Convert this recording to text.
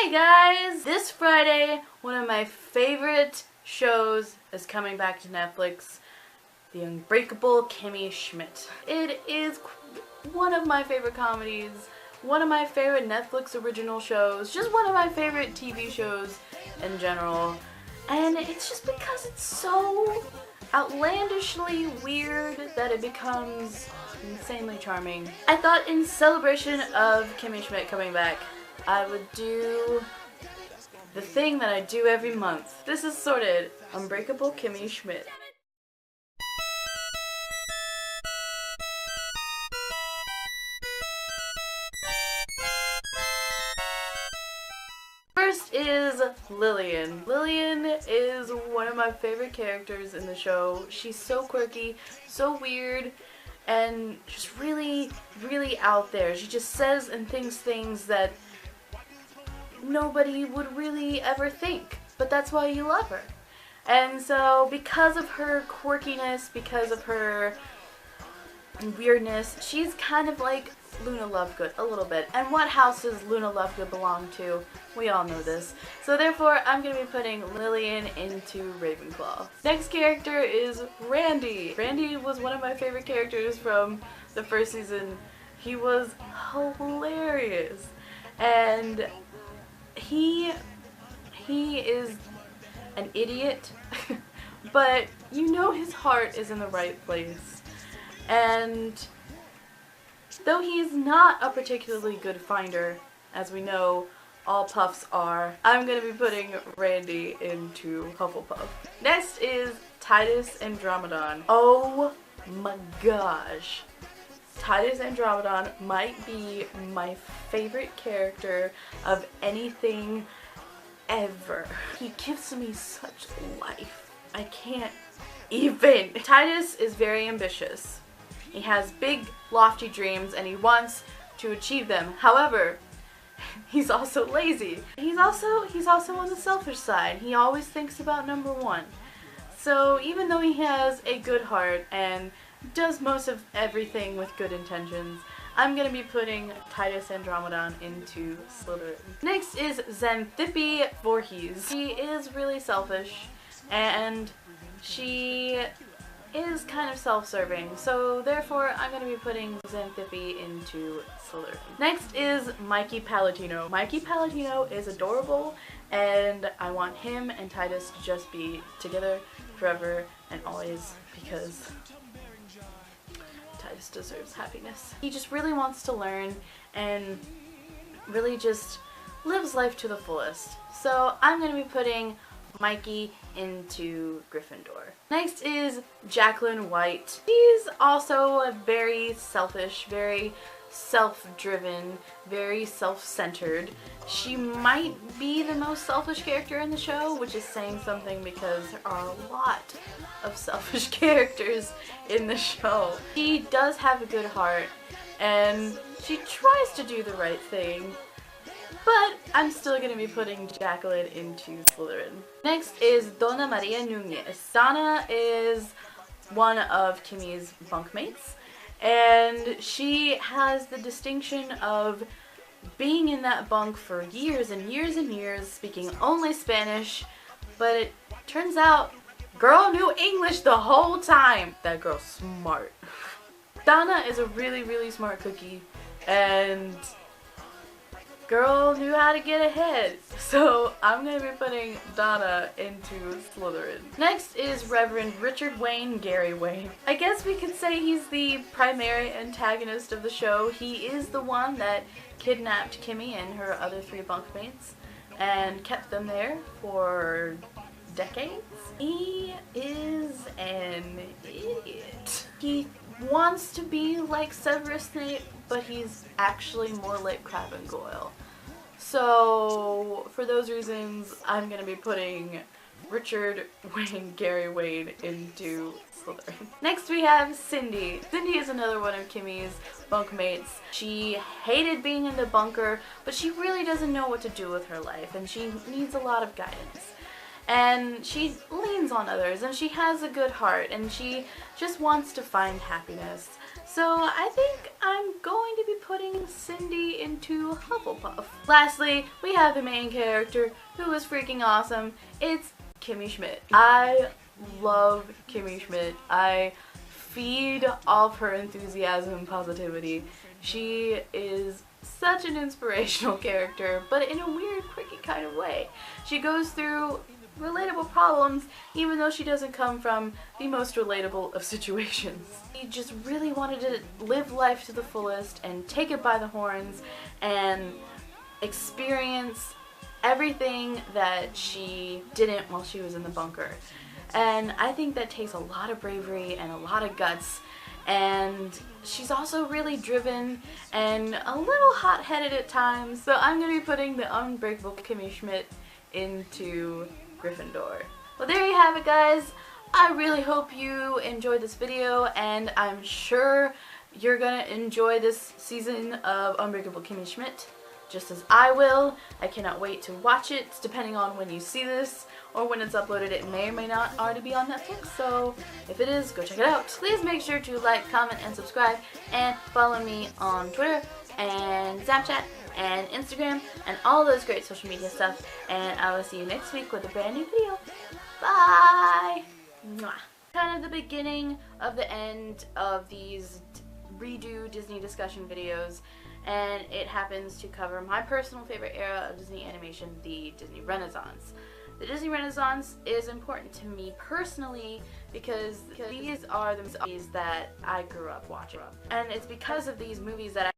Hey guys! This Friday, one of my favorite shows is coming back to Netflix, The Unbreakable Kimmy Schmidt. It is one of my favorite comedies, one of my favorite Netflix original shows, just one of my favorite TV shows in general. And it's just because it's so outlandishly weird that it becomes insanely charming. I thought in celebration of Kimmy Schmidt coming back, I would do the thing that I do every month. This is sorted. Unbreakable Kimmy Schmidt. First is Lillian. Lillian is one of my favorite characters in the show. She's so quirky, so weird, and just really, really out there. She just says and thinks things that nobody would really ever think, but that's why you love her. And so because of her quirkiness, because of her weirdness, she's kind of like Luna Lovegood a little bit. And what house does Luna Lovegood belong to? We all know this. So therefore, I'm going to be putting Lillian into Ravenclaw. Next character is Randy. Randy was one of my favorite characters from the first season. He was hilarious. And he is an idiot, but you know his heart is in the right place. And though he's not a particularly good finder, as we know all Puffs are, I'm going to be putting Randy into Hufflepuff. Next is Titus Andromedon. Oh my gosh. Titus Andromedon might be my favorite character of anything ever. He gives me such life. I can't even. Titus is very ambitious. He has big, lofty dreams and he wants to achieve them. However, he's also lazy. He's also on the selfish side. He always thinks about number one. So even though he has a good heart and does most of everything with good intentions, I'm going to be putting Titus Andromedon into Slytherin. Next is Xanthippe Voorhees. She is really selfish and she is kind of self-serving, so therefore I'm going to be putting Xanthippe into Slytherin. Next is Mikey Palatino. Mikey Palatino is adorable and I want him and Titus to just be together forever and always because Titus deserves happiness. He just really wants to learn and really just lives life to the fullest. So I'm going to be putting Mikey into Gryffindor. Next is Jacqueline White. She's also a very selfish, very self-driven, very self-centered. She might be the most selfish character in the show, which is saying something because there are a lot of selfish characters in the show. She does have a good heart and she tries to do the right thing, but I'm still going to be putting Jacqueline into Slytherin. Next is Donna Maria Nunez. Donna is one of Kimmy's bunkmates, and she has the distinction of being in that bunk for years and years and years, speaking only Spanish, but it turns out girl knew English the whole time. That girl's smart. Donna is a really, really smart cookie, and girl knew how to get ahead. So I'm going to be putting Donna into Slytherin. Next is Reverend Richard Wayne Gary Wayne. I guess we could say he's the primary antagonist of the show. He is the one that kidnapped Kimmy and her other three bunkmates and kept them there for decades. He is an idiot. He wants to be like Severus Snape, but he's actually more like Crabbe and Goyle. So for those reasons, I'm going to be putting Richard Wayne Gary Wayne into Slytherin. Next we have Cindy. Cindy is another one of Kimmy's bunkmates. She hated being in the bunker, but she really doesn't know what to do with her life, and she needs a lot of guidance. And she leans on others, and she has a good heart, and she just wants to find happiness. So I think I'm going to be putting Cindy into Hufflepuff. Lastly, we have the main character who is freaking awesome. It's Kimmy Schmidt. I love Kimmy Schmidt. I feed off her enthusiasm and positivity. She is such an inspirational character, but in a weird, quirky kind of way. She goes through relatable problems, even though she doesn't come from the most relatable of situations. She just really wanted to live life to the fullest and take it by the horns and experience everything that she didn't while she was in the bunker. And I think that takes a lot of bravery and a lot of guts, and she's also really driven and a little hot-headed at times, so I'm going to be putting the Unbreakable Kimmy Schmidt into Gryffindor. Well, there you have it, guys. I really hope you enjoyed this video, and I'm sure you're gonna enjoy this season of Unbreakable Kimmy Schmidt just as I will. I cannot wait to watch it, depending on when you see this or when it's uploaded. It may or may not already be on Netflix, so if it is, go check it out. Please make sure to like, comment, and subscribe, and follow me on Twitter and Snapchat and Instagram and all those great social media stuff, and I will see you next week with a brand new video. Bye! Mwah. Kind of the beginning of the end of these redo Disney discussion videos, and it happens to cover my personal favorite era of Disney animation, the Disney Renaissance. The Disney Renaissance is important to me personally because these are the movies that I grew up watching, and it's because of these movies that